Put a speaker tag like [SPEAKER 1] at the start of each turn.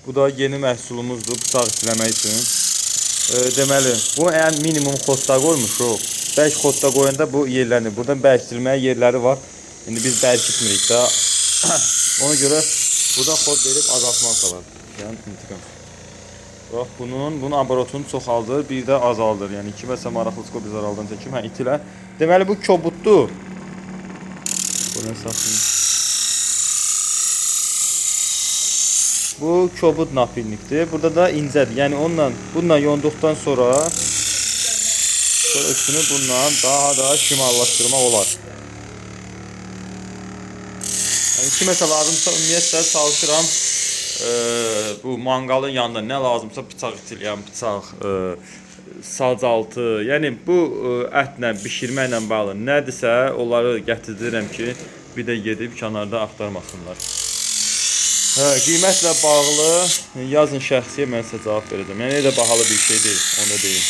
[SPEAKER 1] Bu da yeni məhsulumuzdur, bıçaq itiləmək üçün. Deməli, bu ən minimum xodda qoymuşuq. Bərk xodda qoyanda bu yerlənir. Buradan bərkdirməyə yerləri var. İndi biz bərkitmirik də. Ona görə burada xod verib azaltmaq da var. Yəni intiqam. Bax, bunun aborotunu çoxaldır, bir də azaldır. Yəni kiməsə maraqlısı biz araldan çəkim. Hə, itilə. Deməli, bu kobuddur. Bunu saxlayın. Bu kobud napilnikdir. Burada da incədir. Yəni bununla yonduqdan sonra üstünü bununla daha da şimallaşdırmaq olar. Yəni kiməsə lazımsa ümumiyyətlə çalışıram bu manqalın yanında nə lazımsa bıçaq itiləyən bıçaq, sacaltı, yəni bu ətlə bişirməklə bağlı nədirsə onları gətirdirəm ki, bir də gedib kənarda axtarmasınlar. Qiymətlə bağlı yazın şəxsiyə mən sizə cavab verəcəm. Yəni elə bahalı bir şey deyil, onu da deyim.